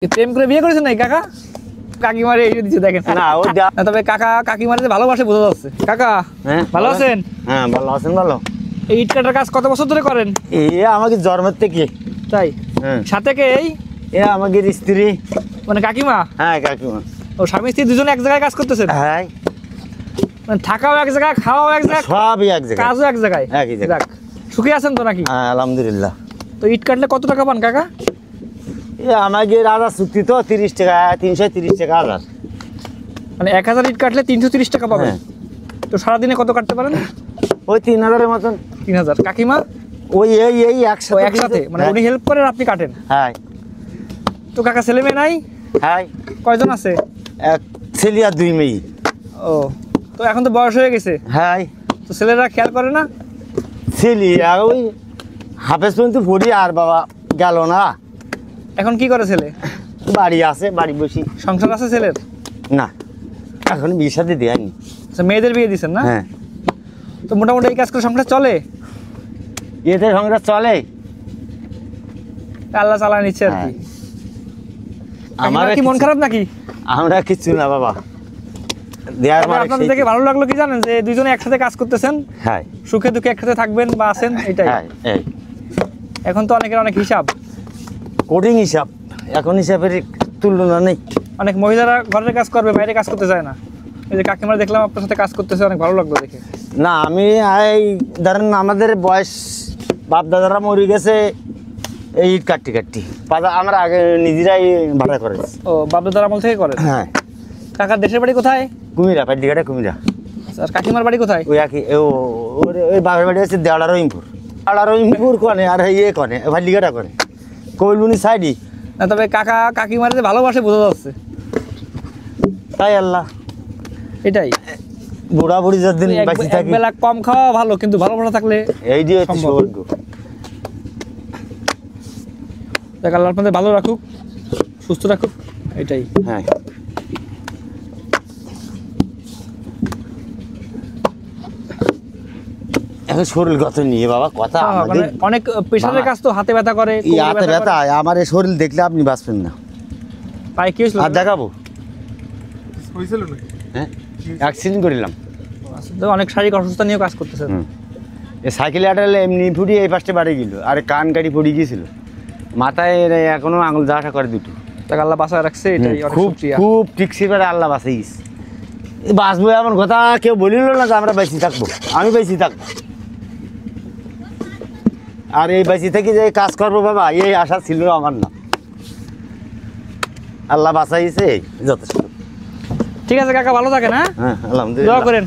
প্রেম করে বিয়ে করেছেন নাই কাকা? কাকিমারে এই দিচ্ছে দেখেন না, তবে কাকা কাকিমারে যে ভালোবাসে বোঝা যাচ্ছে। কাকা ভালো আছেন? হ্যাঁ ভালো আছেন। ভালো। এই ইট কাটার কাজ কত বছর ধরে করেন? এই আমাকে জন্মের থেকে। তাই? সাথে কে? এই আমাকে স্ত্রী মানে কাকিমা? হ্যাঁ কাকিমা। ও স্বামী স্ত্রী দুজনে এক জায়গায় কাজ করতেছেন? হ্যাঁ। মানে থাকাও এক জায়গায়, খাওয়াও এক জায়গায়, সবই এক জায়গায়, কাজও এক জায়গায়। একই জায়গায়। সুখে আছেন তো নাকি? হ্যাঁ আলহামদুলিল্লাহ। তো ইট কাটলে কত টাকা পান কাকা? এই আমাকে আধার চুক্তি তো 30 টাকা, 330 টাকা আধার। মানে 1000 ইট কাটলে 330 টাকা পাবেন। তো সারাদিনে কত কাটতে পারেন? ওই 3000-এর মতন। 3000। কাকিমা? ওই এই একসাথে মানে উনি হেল্প করেন আপনি কাটেন? হ্যাঁ। তো কাকা ছেলে মেয়ে নাই? হ্যাঁ। কয়জন আছে? এক ছেলে আর 2 মেয়ে। ও তো এখন তো বয়স হয়ে গেছে। হ্যাঁ। তো ছেলেরা খেয়াল করে না? ছেলে আর ওই হাফেজ পর্যন্ত পড়ি আর বাবা গেল না। এখন কি করে ছেলে? বাড়ি আছে, বাড়ি বসি। সংসার আছে ছেলের? না এখন বিয়ে সাথে দেয়নি। আচ্ছা মেয়েদের বিয়ে দিচ্ছেন না? হ্যাঁ। তো মোটামুটি এই কাজ করে সংসার চলে? এতে সংসার চলে, আল্লাহ চালা নিচ্ছে আর কি। আমার কি মন খারাপ নাকি? আমরা কিছু না বাবা। দেয়ার মার আপনাদের থেকে ভালো লাগলো কি জানেন, যে দুইজনে একসাথে কাজ করতেছেন, হ্যাঁ সুখে দুঃখে একসাথে থাকবেন বা আছেন, এটাই। হ্যাঁ এই এখন তো অনেকের অনেক হিসাব, কোডিং হিসাব, এখন হিসাবের তুলনা নেই। অনেক মহিলারা ঘরের কাজ করবে, বাইরে কাজ করতে চায় না। এই যে কাকিমারা দেখলাম আপনার সাথে কাজ করতেছে, অনেক ভালো লাগলো দেখে। না আমি এই ধরেন আমাদের বয়স বাপ দাদারা মরে গেছে এই ইট কাটতে কাটতে, আমরা আগে নিজেরাই ভাড়া করে। ও বাপদাদার আমল থেকে করেন? হ্যাঁ। কাকার দেশের বাড়ি কোথায়? কুমিরা, পাইডিঘাটা কুমিরা। আর কাকিমার বাড়ি কোথায়? ওই একই ওই বাপের বাড়ি হচ্ছে দেওয়ালা রহিমপুর। দেওয়ালা রহিমপুর কনে আর ইয়ে কনে পাইডিঘাটা কনে কইলবুনি সাইডি। না তবে কাকা কাকিমারে যে ভালোবাসে বোঝা যাচ্ছে। তাই আল্লাহ এটাই। বুড়া বুড়ি যতদিন বাঁচি থাকি, একবেলা কম খাওয়া ভালো, কিন্তু ভালোবাসা থাকলে এই দিয়ে হচ্ছে সৌভাগ্য। দেখ আল্লাহ আপনাদের ভালো রাখুক, সুস্থ রাখুক, এটাই। হ্যাঁ। এখন শরীর গত নিয়ে বাবা কথা আমাদের অনেক প্রেশারের কাজ তো, হাতে ব্যথা করে, হাতে ব্যথা। আমার এই শরীর দেখলে আপনি বাঁচবেন না। পায়ে কি হয়েছিল? আর দেখাবো হয়েছিল নাকি? হ্যাঁ অ্যাক্সিডেন্ট করিলাম। অনেক শারীরিক অসুস্থতা নিয়েও কাজ করতেছে। এই সাইকেলে আটালে এমনি ফুটি এই পাশে বাড়ি গেল, আর কান কাটি পড়ে গিয়েছিল, মাথায় এখনো আঙুল যা আসা করে দুটো। তাকে আল্লাহ বাঁচায় রাখছে, এটাই অনেক খুব শুকরিয়া। খুব টিকসি পারে আল্লাহ বাঁচাইস। বাঁচবো এমন কথা কেউ বলিল না যে আমরা বেঁচে থাকবো। আমি বেঁচে থাকবো, আর এই বেঁচে থেকে যে কাজ করবো বাবা এই আশা ছিল আমার না। আল্লাহ বাঁচাইছে, যথেষ্ট। ঠিক আছে কাকা, ভালো থাকেন। হ্যাঁ হ্যাঁ আলহামদুলিল্লাহ। দোয়া করেন।